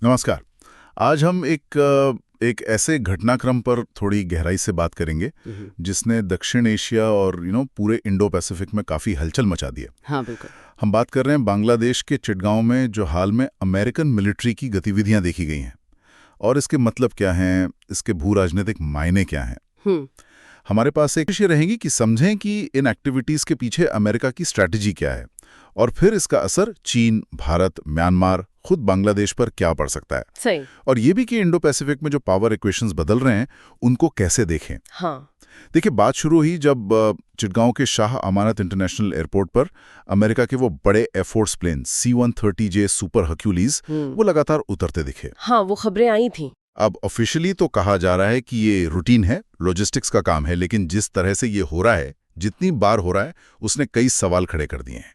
नमस्कार। आज हम एक ऐसे घटनाक्रम पर थोड़ी गहराई से बात करेंगे हम्म, जिसने दक्षिण एशिया और पूरे इंडो पैसिफिक में काफ़ी हलचल मचा दी है। हाँ बिल्कुल। हम बात कर रहे हैं बांग्लादेश के चिटगांव में जो हाल में अमेरिकन मिलिट्री की गतिविधियां देखी गई हैं और इसके मतलब क्या हैं, इसके भू राजनीतिक मायने क्या हैं। हम्म हमारे पास एक विषय रहेंगी कि समझें कि इन एक्टिविटीज़ के पीछे अमेरिका की स्ट्रैटेजी क्या है और फिर इसका असर चीन, भारत, म्यांमार, खुद बांग्लादेश पर क्या पड़ सकता है। सही। और ये भी कि इंडो पैसिफिक में जो पावर इक्वेशंस बदल रहे हैं उनको कैसे देखें। हाँ। देखिए, बात शुरू हुई जब चिटगांव के शाह अमानत इंटरनेशनल एयरपोर्ट पर अमेरिका के वो बड़े एयरफोर्स प्लेन C-130J सुपर हर्क्यूलीज वो लगातार उतरते दिखे। हाँ, वो खबरें आई थी। अब ऑफिशियली तो कहा जा रहा है कि ये रूटीन है, लॉजिस्टिक्स का काम है, लेकिन जिस तरह से ये हो रहा है, जितनी बार हो रहा है, उसने कई सवाल खड़े कर दिए हैं।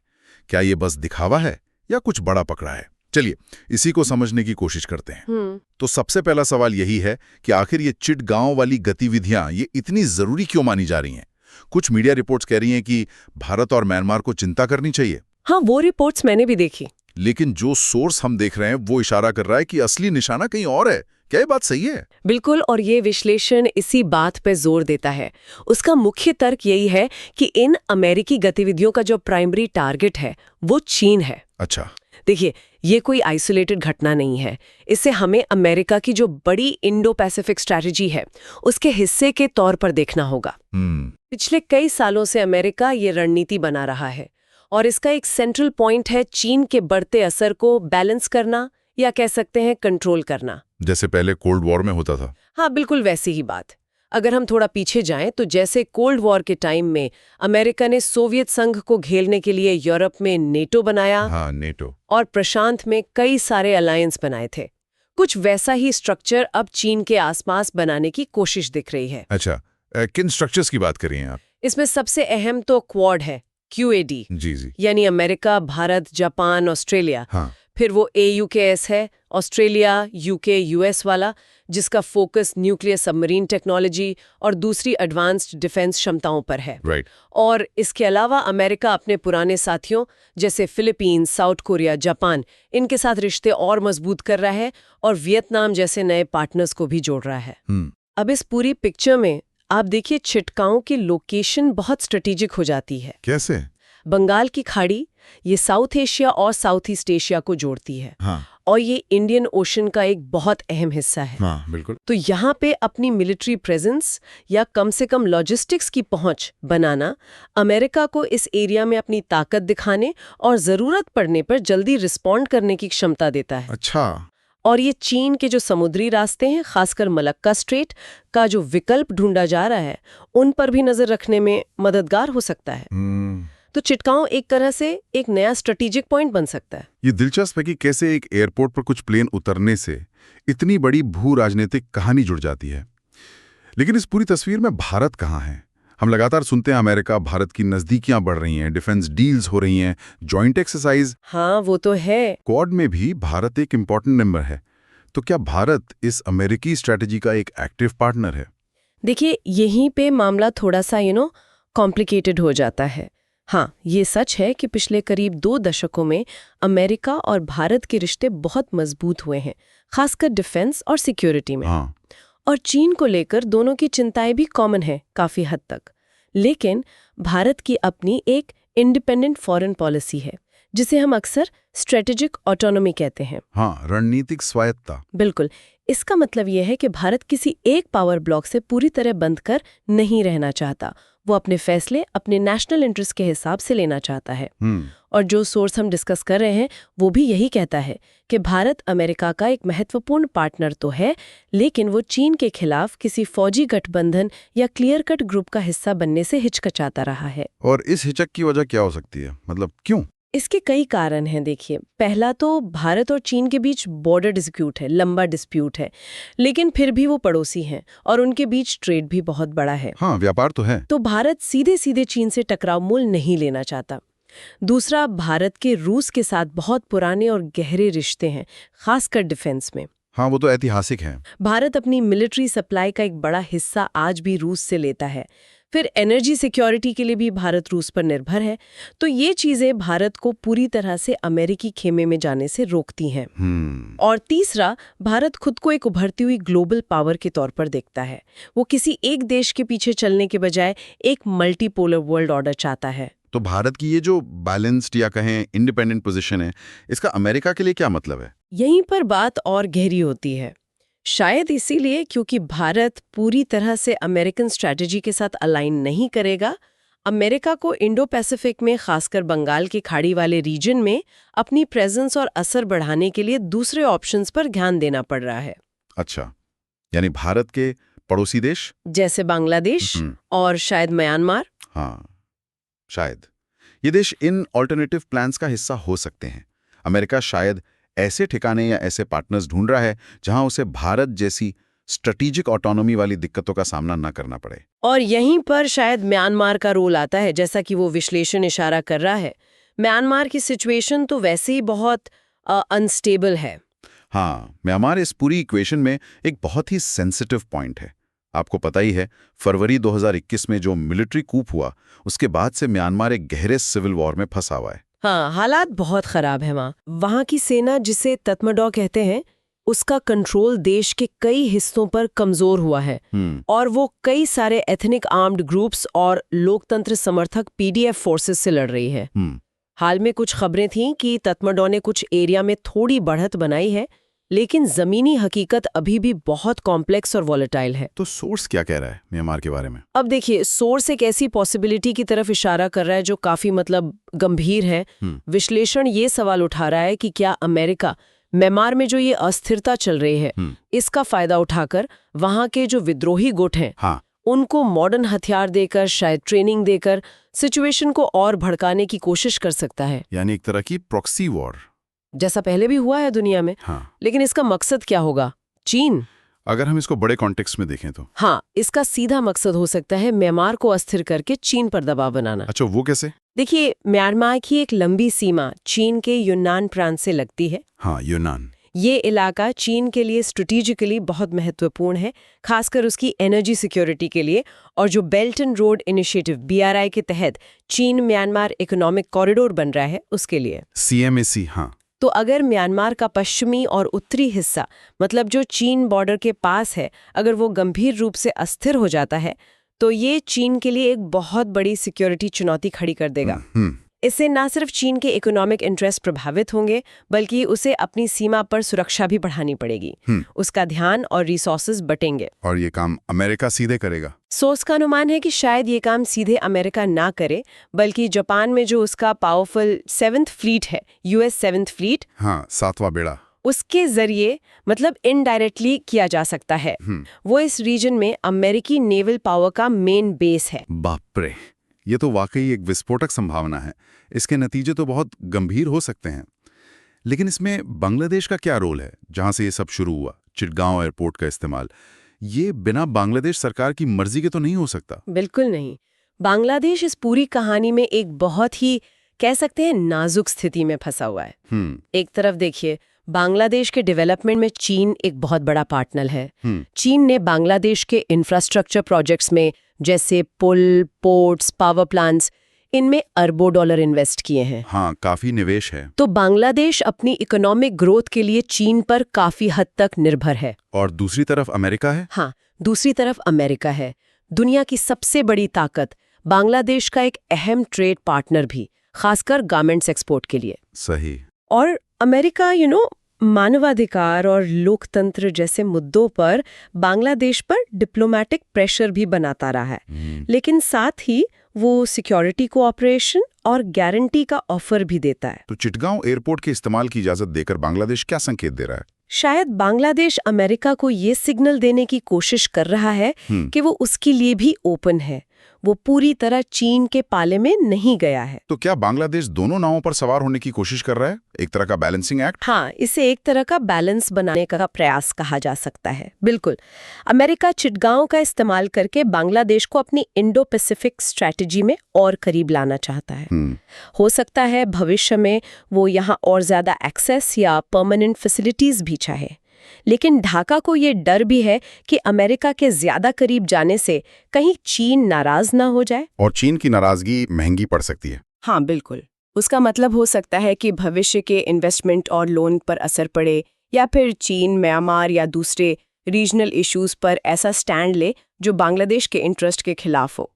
क्या ये बस दिखावा है या कुछ बड़ा पकड़ा है? चलिए इसी को समझने की कोशिश करते हैं। तो सबसे पहला सवाल यही है कि आखिर ये चिटगांव वाली गतिविधियां ये इतनी जरूरी क्यों मानी जा रही हैं? कुछ मीडिया रिपोर्ट्स कह रही हैं कि भारत और म्यांमार को चिंता करनी चाहिए, हाँ, वो रिपोर्ट्स मैंने भी देखी। लेकिन जो सोर्स हम देख रहे हैं वो इशारा कर रहा है कि असली निशाना कहीं और है। क्या ये बात सही है? बिल्कुल, और ये विश्लेषण इसी बात पे जोर देता है। उसका मुख्य तर्क यही है कि इन अमेरिकी गतिविधियों का जो प्राइमरी टारगेट है वो चीन है। अच्छा। देखिए, ये कोई आइसोलेटेड घटना नहीं है। इससे हमें अमेरिका की जो बड़ी इंडो पैसिफिक स्ट्रैटेजी है उसके हिस्से के तौर पर देखना होगा। पिछले कई सालों से अमेरिका ये रणनीति बना रहा है और इसका एक सेंट्रल पॉइंट है चीन के बढ़ते असर को बैलेंस करना, या कह सकते हैं कंट्रोल करना। जैसे पहले कोल्ड वॉर में होता था। हाँ, बिल्कुल वैसी ही बात। अगर हम थोड़ा पीछे जाएं तो जैसे कोल्ड वॉर के टाइम में अमेरिका ने सोवियत संघ को घेरने के लिए यूरोप में नेटो बनाया। हाँ, नेटो। और प्रशांत में कई सारे अलायंस बनाए थे। कुछ वैसा ही स्ट्रक्चर अब चीन के आसपास बनाने की कोशिश दिख रही है। अच्छा, किन स्ट्रक्चर्स की बात कर रही हैं आप? इसमें सबसे अहम तो क्वाड है, QAD, जी जी। यानी अमेरिका, भारत, जापान, ऑस्ट्रेलिया। हाँ। फिर वो AUKUS है, ऑस्ट्रेलिया, UK, US वाला, जिसका फोकस न्यूक्लियर सबमरीन टेक्नोलॉजी और दूसरी एडवांस्ड डिफेंस क्षमताओं पर है। राइट। और इसके अलावा अमेरिका अपने पुराने साथियों जैसे फिलीपींस, साउथ कोरिया, जापान, इनके साथ रिश्ते और मजबूत कर रहा है और वियतनाम जैसे नए पार्टनर्स को भी जोड़ रहा है। अब इस पूरी पिक्चर में आप देखिए, चिटगांव की लोकेशन बहुत स्ट्रेटेजिक हो जाती है। कैसे? बंगाल की खाड़ी ये साउथ एशिया और साउथ ईस्ट एशिया को जोड़ती है। हाँ। और ये इंडियन ओशन का एक बहुत अहम हिस्सा है। हाँ, बिल्कुल। तो यहाँ पे अपनी मिलिट्री प्रेजेंस या कम से कम लॉजिस्टिक्स की पहुंच बनाना अमेरिका को इस एरिया में अपनी ताकत दिखाने और जरूरत पड़ने पर जल्दी रिस्पॉन्ड करने की क्षमता देता है। अच्छा। और ये चीन के जो समुद्री रास्ते हैं, खासकर मलक्का स्ट्रेट का जो विकल्प ढूंढा जा रहा है, उन पर भी नजर रखने में मददगार हो सकता है। तो चिटगांव एक तरह से एक नया स्ट्रेटेजिक पॉइंट बन सकता है। ये दिलचस्प है कि कैसे एक एयरपोर्ट पर कुछ प्लेन उतरने से इतनी बड़ी भू राजनीतिक कहानी जुड़ जाती है। लेकिन इस पूरी तस्वीर में भारत कहाँ है? हम लगातार सुनते हैं अमेरिका भारत की नजदीकियां बढ़ रही हैं, डिफेंस डील्स हो रही हैं, जॉइंट एक्सरसाइज। हाँ, वो तो है। क्वाड में भी भारत एक इम्पॉर्टेंट मेंबर है। तो क्या भारत इस अमेरिकी स्ट्रैटेजी का एक एक्टिव पार्टनर है? देखिए, यहीं पे मामला थोड़ा सा कॉम्प्लिकेटेड हो जाता है। हाँ, ये सच है कि पिछले करीब 2 दशकों में अमेरिका और भारत के रिश्ते बहुत मजबूत हुए हैं, खासकर डिफेंस और सिक्योरिटी में। हाँ। और चीन को लेकर दोनों की चिंताएं भी कॉमन है काफी हद तक। लेकिन भारत की अपनी एक इंडिपेंडेंट फॉरेन पॉलिसी है, जिसे हम अक्सर स्ट्रेटेजिक ऑटोनॉमी कहते हैं। हाँ, रणनीतिक स्वायत्तता। बिल्कुल। इसका मतलब यह है कि भारत किसी एक पावर ब्लॉक से पूरी तरह बंध कर नहीं रहना चाहता। वो अपने फैसले अपने नेशनल इंटरेस्ट के हिसाब से लेना चाहता है। और जो सोर्स हम डिस्कस कर रहे हैं वो भी यही कहता है कि भारत अमेरिका का एक महत्वपूर्ण पार्टनर तो है, लेकिन वो चीन के खिलाफ किसी फौजी गठबंधन या क्लियर कट ग्रुप का हिस्सा बनने से हिचकिचाता रहा है। और इस हिचक की वजह क्या हो सकती है? मतलब क्यों? इसके कई कारण हैं। देखिए, पहला तो भारत और चीन के बीच बॉर्डर डिस्प्यूट है, लंबा डिस्प्यूट है, लेकिन फिर भी वो पड़ोसी हैं और उनके बीच ट्रेड भी बहुत बड़ा है। हाँ, व्यापार तो है। तो भारत सीधे सीधे चीन से टकराव मूल नहीं लेना चाहता। दूसरा, भारत के रूस के साथ बहुत पुराने और गहरे रिश्ते हैं, खासकर डिफेंस में। हाँ, वो तो ऐतिहासिक है। भारत अपनी मिलिट्री सप्लाई का एक बड़ा हिस्सा आज भी रूस से लेता है। फिर एनर्जी सिक्योरिटी के लिए भी भारत रूस पर निर्भर है। तो ये चीजें भारत को पूरी तरह से अमेरिकी खेमे में जाने से रोकती हैं। और तीसरा, भारत खुद को एक उभरती हुई ग्लोबल पावर के तौर पर देखता है। वो किसी एक देश के पीछे चलने के बजाय एक मल्टीपोलर वर्ल्ड ऑर्डर चाहता है। तो भारत की ये जो बैलेंस्ड या कहें इंडिपेंडेंट पोजीशन है, इसका अमेरिका के लिए क्या मतलब है? यहीं पर बात और गहरी होती है। शायद इसीलिए क्योंकि भारत पूरी तरह से अमेरिकन स्ट्रैटेजी के साथ अलाइन नहीं करेगा, अमेरिका को इंडो पैसिफिक में, खासकर बंगाल की खाड़ी वाले रीजन में अपनी प्रेजेंस और असर बढ़ाने के लिए दूसरे ऑप्शंस पर ध्यान देना पड़ रहा है। अच्छा, यानी भारत के पड़ोसी देश जैसे बांग्लादेश और शायद म्यांमार। हाँ, शायद ये देश इन ऑल्टरनेटिव प्लान्स का हिस्सा हो सकते हैं। अमेरिका शायद ऐसे ठिकाने या ऐसे पार्टनर्स ढूंढ रहा है जहां उसे भारत जैसी स्ट्रेटेजिक ऑटोनॉमी वाली दिक्कतों का सामना न करना पड़े। और यहीं पर शायद म्यांमार का रोल आता है, जैसा कि वो विश्लेषण इशारा कर रहा है। म्यांमार की सिचुएशन तो वैसे ही बहुत अनस्टेबल है। हाँ, म्यांमार इस पूरी इक्वेशन में एक बहुत ही सेंसिटिव पॉइंट है। आपको पता ही है, फरवरी 2021 में जो मिलिट्री कूप हुआ, उसके बाद से म्यांमार एक गहरे सिविल वॉर में फंसा हुआ है। हाँ, हालात बहुत खराब है वहाँ की सेना, जिसे तत्मडॉ कहते हैं, उसका कंट्रोल देश के कई हिस्सों पर कमजोर हुआ है। और वो कई सारे एथनिक आर्म्ड ग्रुप्स और लोकतंत्र समर्थक पीडीएफ फोर्सेस से लड़ रही है। हाल में कुछ खबरें थीं कि तत्मडॉ ने कुछ एरिया में थोड़ी बढ़त बनाई है, लेकिन जमीनी हकीकत अभी भी बहुत कॉम्प्लेक्स और वॉलेटाइल है। तो सोर्स क्या कह रहा है म्यांमार के बारे में? अब देखिए, सोर्स एक ऐसी पॉसिबिलिटी की तरफ इशारा कर रहा है जो काफी गंभीर है। विश्लेषण ये सवाल उठा रहा है कि क्या अमेरिका म्यांमार में जो ये अस्थिरता चल रही है, इसका फायदा उठाकर वहां के जो विद्रोही गुट हैं, उनको मॉडर्न हथियार देकर, शायद ट्रेनिंग देकर सिचुएशन को और भड़काने की कोशिश कर सकता है। यानी एक तरह की प्रॉक्सी वॉर, जैसा पहले भी हुआ है दुनिया में। लेकिन इसका मकसद क्या होगा? चीन? अगर हम इसको बड़े कॉन्टेक्स्ट में देखें तो हाँ, इसका सीधा मकसद हो सकता है म्यांमार को अस्थिर करके चीन पर दबाव बनाना। अच्छा, वो कैसे? देखिए, म्यांमार की एक लंबी सीमा चीन के यूनान प्रांत से लगती है। हाँ, यूनान। ये इलाका चीन के लिए स्ट्रेटेजिकली बहुत महत्वपूर्ण है, खासकर उसकी एनर्जी सिक्योरिटी के लिए। और जो belt and road initiative BRI के तहत चीन म्यांमार इकोनॉमिक कॉरिडोर बन रहा है, उसके लिए CMAC। हाँ, तो अगर म्यांमार का पश्चिमी और उत्तरी हिस्सा, मतलब जो चीन बॉर्डर के पास है, अगर वो गंभीर रूप से अस्थिर हो जाता है, तो ये चीन के लिए एक बहुत बड़ी सिक्योरिटी चुनौती खड़ी कर देगा। इससे न सिर्फ चीन के इकोनॉमिक इंटरेस्ट प्रभावित होंगे, बल्कि उसे अपनी सीमा पर सुरक्षा भी बढ़ानी पड़ेगी। उसका ध्यान और रिसोर्सेज बटेंगे। और ये काम अमेरिका सीधे करेगा? सोर्स का अनुमान है कि शायद ये काम सीधे अमेरिका ना करे, बल्कि जापान में जो उसका पावरफुल 7th फ्लीट है, US 7th फ्लीट, हाँ, 7वां बेड़ा, उसके जरिए, मतलब इनडायरेक्टली किया जा सकता है। वो इस रीजन में अमेरिकी नेवल पावर का मेन बेस है। बाप रे, ये तो वाकई एक विस्फोटक संभावना है। इसके नतीजे तो बहुत गंभीर हो सकते हैं। लेकिन इसमें बांग्लादेश का क्या रोल है, जहां से ये सब शुरू हुआ? चिटगांव एयरपोर्ट का इस्तेमाल, ये बिना बांग्लादेश सरकार की मर्जी के तो नहीं हो सकता। बिल्कुल नहीं। बांग्लादेश इस पूरी कहानी में एक बहुत ही, कह सकते हैं, नाजुक स्थिति में फंसा हुआ है। एक तरफ देखिए, बांग्लादेश के डेवलपमेंट में चीन एक बहुत बड़ा पार्टनर है। चीन ने बांग्लादेश के इंफ्रास्ट्रक्चर प्रोजेक्ट्स में, जैसे पुल, पोर्ट्स, पावर प्लांट्स, इनमें अरबों डॉलर इन्वेस्ट किए हैं। हाँ, काफी निवेश है। तो बांग्लादेश अपनी इकोनॉमिक ग्रोथ के लिए चीन पर काफी हद तक निर्भर है। और दूसरी तरफ अमेरिका है? हाँ, दूसरी तरफ अमेरिका है, दुनिया की सबसे बड़ी ताकत, बांग्लादेश का एक अहम ट्रेड पार्टनर भी, खासकर गारमेंट्स एक्सपोर्ट के लिए। सही। और अमेरिका मानवाधिकार और लोकतंत्र जैसे मुद्दों पर बांग्लादेश पर डिप्लोमेटिक प्रेशर भी बनाता रहा है। लेकिन साथ ही वो सिक्योरिटी कोऑपरेशन और गारंटी का ऑफर भी देता है। तो चिटगांव एयरपोर्ट के इस्तेमाल की इजाजत देकर बांग्लादेश क्या संकेत दे रहा है? शायद बांग्लादेश अमेरिका को ये सिग्नल देने की कोशिश कर रहा है कि वो उसके लिए भी ओपन है, वो पूरी तरह चीन के पाले में नहीं गया है। तो क्या बांग्लादेश दोनों नावों पर सवार होने की कोशिश कर रहा है? एक तरह का बैलेंसिंग एक्ट? हाँ, इसे एक तरह का बैलेंस बनाने का प्रयास कहा जा सकता है। बिल्कुल। अमेरिका चिटगांव का इस्तेमाल करके बांग्लादेश को अपनी इंडो पैसिफिक स्ट्रैटेजी में और करीब लाना चाहता है। हो सकता है भविष्य में वो यहाँ और ज्यादा एक्सेस या परमानेंट फैसिलिटीज भी चाहे। लेकिन ढाका को ये डर भी है कि अमेरिका के ज्यादा करीब जाने से कहीं चीन नाराज ना हो जाए। और चीन की नाराजगी महंगी पड़ सकती है। हाँ बिल्कुल, उसका मतलब हो सकता है कि भविष्य के इन्वेस्टमेंट और लोन पर असर पड़े, या फिर चीन म्यांमार या दूसरे रीजनल इश्यूज पर ऐसा स्टैंड ले जो बांग्लादेश के इंटरेस्ट के खिलाफ हो।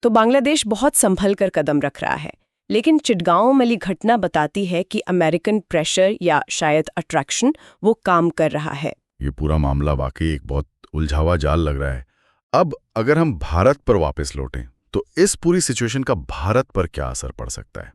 तो बांग्लादेश बहुत संभल कर कदम रख रहा है, लेकिन चिटगांव वाली घटना बताती है कि अमेरिकन प्रेशर या शायद अट्रैक्शन वो काम कर रहा है। ये पूरा मामला वाकई एक बहुत उलझावा जाल लग रहा है। अब अगर हम भारत पर वापस लौटें तो इस पूरी सिचुएशन का भारत पर क्या असर पड़ सकता है?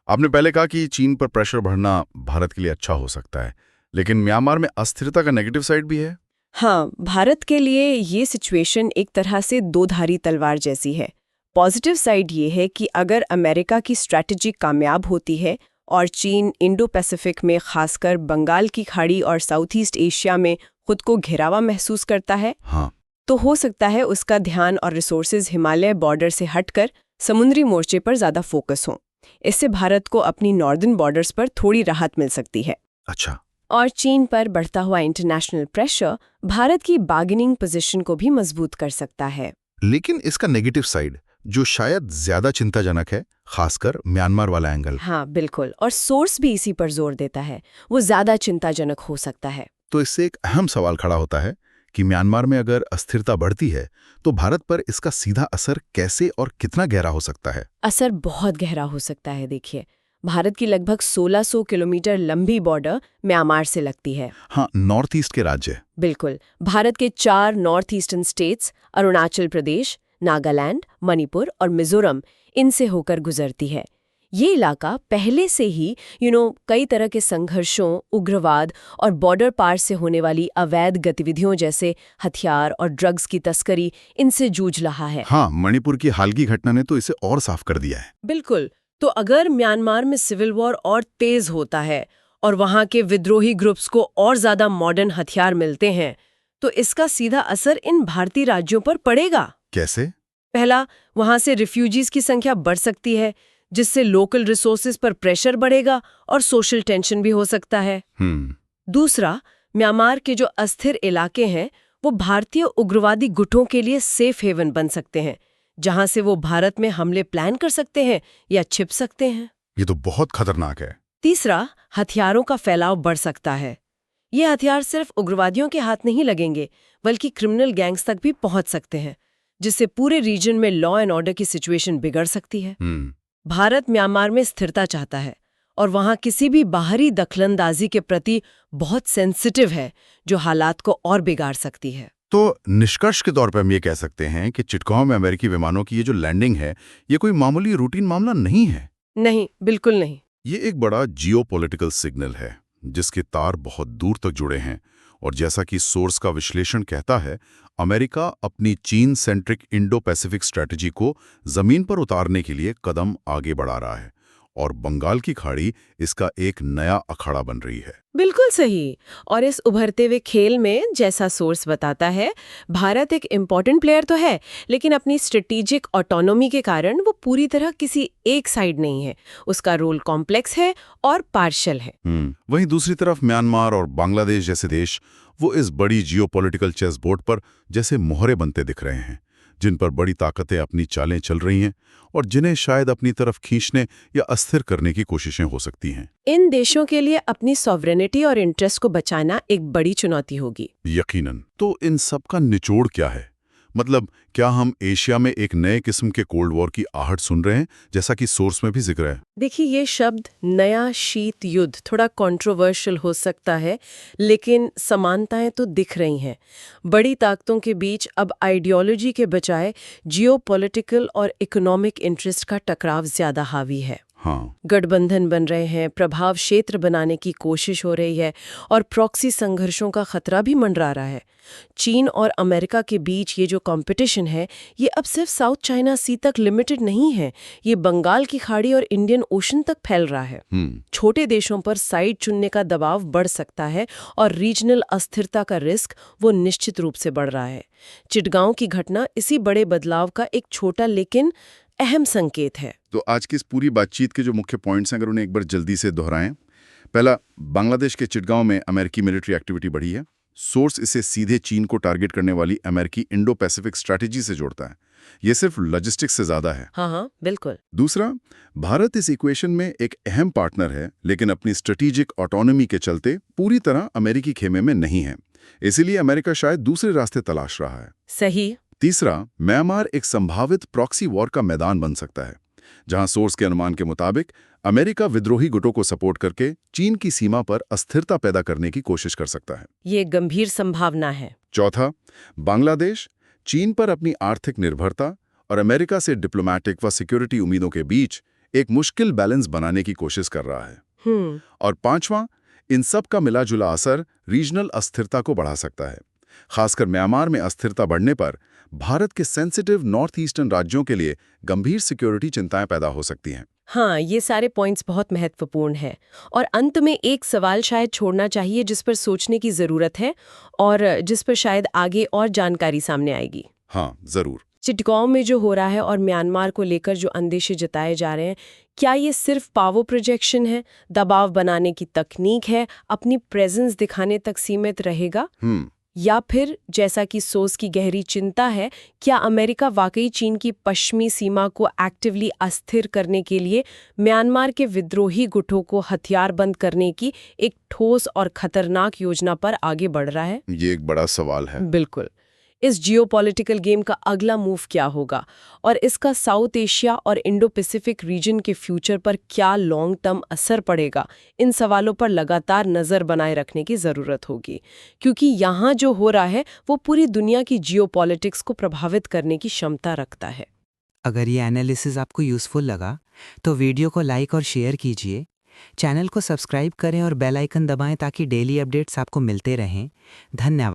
आपने पहले कहा कि चीन पर प्रेशर बढ़ना भारत के लिए अच्छा हो सकता है, लेकिन म्यांमार में अस्थिरता का नेगेटिव साइड भी है। हाँ, भारत के लिए ये सिचुएशन एक तरह से दो धारी तलवार जैसी है। पॉजिटिव साइड ये है कि अगर अमेरिका की स्ट्रैटेजी कामयाब होती है और चीन इंडो पैसिफिक में खासकर बंगाल की खाड़ी और साउथ ईस्ट एशिया में खुद को घिरावा महसूस करता है, हाँ, तो हो सकता है उसका ध्यान और रिसोर्सेज हिमालय बॉर्डर से हटकर समुद्री मोर्चे पर ज्यादा फोकस हो। इससे भारत को अपनी नॉर्दर्न बॉर्डर्स पर थोड़ी राहत मिल सकती है। अच्छा। और चीन पर बढ़ता हुआ इंटरनेशनल प्रेशर भारत की बार्गेनिंग पोजीशन को भी मजबूत कर सकता है। लेकिन इसका नेगेटिव साइड जो शायद ज्यादा चिंताजनक है, खासकर म्यांमार वाला एंगल। हाँ बिल्कुल, और सोर्स भी इसी पर जोर देता है, वो ज्यादा चिंताजनक हो सकता है। तो इससे एक अहम सवाल खड़ा होता है कि म्यांमार में अगर अस्थिरता बढ़ती है तो भारत पर इसका सीधा असर कैसे और कितना गहरा हो सकता है? असर बहुत गहरा हो सकता है। देखिए, भारत की लगभग 1600 किलोमीटर लंबी बॉर्डर म्यांमार से लगती है। हाँ, नॉर्थ ईस्ट के राज्य। बिल्कुल, भारत के 4 north eastern states Arunachal Pradesh, Nagaland, Manipur और मिजोरम इनसे होकर गुजरती है। ये इलाका पहले से ही कई तरह के संघर्षों, उग्रवाद और बॉर्डर पार से होने वाली अवैध गतिविधियों जैसे हथियार और ड्रग्स की तस्करी इनसे जूझ रहा है। हाँ, मणिपुर की हाल की घटना ने तो इसे और साफ कर दिया है। बिल्कुल, तो अगर म्यांमार में सिविल वॉर और तेज होता है और वहां के विद्रोही ग्रुप्स को और ज्यादा मॉडर्न हथियार मिलते हैं, तो इसका सीधा असर इन भारतीय राज्यों पर पड़ेगा। कैसे? पहला, वहां से रिफ्यूजीज की संख्या बढ़ सकती है, जिससे लोकल रिसोर्सेज पर प्रेशर बढ़ेगा और सोशल टेंशन भी हो सकता है। दूसरा, म्यांमार के जो अस्थिर इलाके हैं वो भारतीय उग्रवादी गुटों के लिए सेफ हेवन बन सकते हैं, जहां से वो भारत में हमले प्लान कर सकते हैं या छिप सकते हैं। ये तो बहुत खतरनाक है। तीसरा, हथियारों का फैलाव बढ़ सकता है। ये हथियार सिर्फ उग्रवादियों के हाथ नहीं लगेंगे, बल्कि क्रिमिनल गैंग्स तक भी पहुंच सकते हैं, जिससे पूरे रीजन में लॉ एंड ऑर्डर की सिचुएशन बिगड़ सकती है। भारत म्यांमार में स्थिरता चाहता है और वहां किसी भी बाहरी दखलंदाजी के प्रति बहुत सेंसिटिव है, जो हालात को और बिगाड़ सकती है। तो निष्कर्ष के तौर पर हम ये कह सकते हैं कि चिटगांव में अमेरिकी विमानों की ये जो लैंडिंग है, ये कोई मामूली रूटीन मामला नहीं है। नहीं, बिल्कुल नहीं। ये एक बड़ा जियोपॉलिटिकल सिग्नल है जिसके तार बहुत दूर तक जुड़े हैं, और जैसा कि सोर्स का विश्लेषण कहता है, अमेरिका अपनी चीन सेंट्रिक इंडो पैसिफिक स्ट्रैटेजी को जमीन पर उतारने के लिए कदम आगे बढ़ा रहा है, और बंगाल की खाड़ी इसका एक नया अखाड़ा बन रही है। बिल्कुल सही। और इस उभरते हुए खेल में, जैसा सोर्स बताता है, भारत एक इम्पॉर्टेंट प्लेयर तो है, लेकिन अपनी स्ट्रेटेजिक ऑटोनॉमी के कारण वो पूरी तरह किसी एक साइड नहीं है। उसका रोल कॉम्प्लेक्स है और पार्शियल है। वहीं दूसरी तरफ म्यांमार और बांग्लादेश जैसे देश वो इस बड़ी जियोपॉलिटिकल चेस बोर्ड पर जैसे मोहरे बनते दिख रहे हैं, जिन पर बड़ी ताकतें अपनी चालें चल रही हैं और जिन्हें शायद अपनी तरफ खींचने या अस्थिर करने की कोशिशें हो सकती हैं। इन देशों के लिए अपनी सॉवरेनिटी और इंटरेस्ट को बचाना एक बड़ी चुनौती होगी। यकीनन। तो इन सब का निचोड़ क्या है? मतलब, क्या हम एशिया में एक नए किस्म के कोल्ड वॉर की आहट सुन रहे हैं, जैसा कि सोर्स में भी जिक्र है? देखिए, ये शब्द नया शीत युद्ध थोड़ा कंट्रोवर्शियल हो सकता है, लेकिन समानताएं तो दिख रही हैं। बड़ी ताकतों के बीच अब आइडियोलॉजी के बजाय जियोपॉलिटिकल और इकोनॉमिक इंटरेस्ट का टकराव ज्यादा हावी है। हाँ। गठबंधन बन रहे हैं, प्रभाव क्षेत्र बनाने की कोशिश हो रही है और प्रॉक्सी संघर्षों का खतरा भी मंडरा रहा है। चीन और अमेरिका के बीच ये जो कंपटीशन है, ये अब सिर्फ साउथ चाइना सी तक लिमिटेड नहीं है, ये बंगाल की खाड़ी और इंडियन ओशन तक फैल रहा है। छोटे देशों पर साइड चुनने का दबाव बढ़ सकता है और रीजनल अस्थिरता का रिस्क वो निश्चित रूप से बढ़ रहा है। चिटगांव की घटना इसी बड़े बदलाव का एक छोटा लेकिन अहम संकेत है। तो आज की इस पूरी बातचीत के जो मुख्य पॉइंट्स हैं, अगर उन्हें एक बार जल्दी से दोहराएं। पहला, बांग्लादेश के चिटगांव में अमेरिकी मिलिट्री एक्टिविटी बढ़ी है। सोर्स इसे सीधे चीन को टारगेट करने वाली अमेरिकी इंडो पैसिफिक स्ट्रैटेजी से जोड़ता है। ये सिर्फ लॉजिस्टिक्स से ज्यादा है। हाँ, बिल्कुल। दूसरा, भारत इस इक्वेशन में एक अहम पार्टनर है, लेकिन अपनी स्ट्रेटेजिक ऑटोनॉमी के चलते पूरी तरह अमेरिकी खेमे में नहीं है। इसीलिए अमेरिका शायद दूसरे रास्ते तलाश रहा है। सही। तीसरा, म्यांमार एक संभावित प्रॉक्सी वॉर का मैदान बन सकता है, जहां सोर्स के अनुमान के मुताबिक अमेरिका विद्रोही गुटों को सपोर्ट करके चीन की सीमा पर अस्थिरता पैदा करने की कोशिश कर सकता है। ये गंभीर संभावना है। चौथा, बांग्लादेश चीन पर अपनी आर्थिक निर्भरता और अमेरिका से डिप्लोमैटिक व सिक्योरिटी उम्मीदों के बीच एक मुश्किल बैलेंस बनाने की कोशिश कर रहा है। और पांचवां, इन सब का मिला जुला असर रीजनल अस्थिरता को बढ़ा सकता है। खासकर म्यांमार में अस्थिरता बढ़ने पर भारत के सेंसिटिव नॉर्थ ईस्टर्न राज्यों के लिए गंभीर सिक्योरिटी चिंताएं पैदा हो सकती हैं। हाँ, ये सारे पॉइंट्स बहुत महत्वपूर्ण हैं। और अंत में एक सवाल शायद छोड़ना चाहिए जिस पर सोचने की ज़रूरत है और जिस पर शायद आगे और जानकारी सामने आएगी। हाँ, जरूर। चिटगांव में जो हो रहा है और म्यांमार को लेकर जो अंदेशे जताए जा रहे हैं, क्या ये सिर्फ पावर प्रोजेक्शन है, दबाव बनाने की तकनीक है, अपनी प्रेजेंस दिखाने तक सीमित रहेगा? या फिर जैसा कि सोर्स की गहरी चिंता है, क्या अमेरिका वाकई चीन की पश्चिमी सीमा को एक्टिवली अस्थिर करने के लिए म्यांमार के विद्रोही गुटों को हथियारबंद करने की एक ठोस और खतरनाक योजना पर आगे बढ़ रहा है? ये एक बड़ा सवाल है। बिल्कुल। इस जियोपॉलिटिकल गेम का अगला मूव क्या होगा और इसका साउथ एशिया और इंडो पैसिफिक रीजन के फ्यूचर पर क्या लॉन्ग टर्म असर पड़ेगा, इन सवालों पर लगातार नज़र बनाए रखने की ज़रूरत होगी, क्योंकि यहाँ जो हो रहा है वो पूरी दुनिया की जियोपॉलिटिक्स को प्रभावित करने की क्षमता रखता है। अगर ये एनालिसिस आपको यूज़फुल लगा तो वीडियो को लाइक और शेयर कीजिए, चैनल को सब्सक्राइब करें और बेल आइकन दबाएं ताकि डेली अपडेट्स आपको मिलते रहें। धन्यवाद।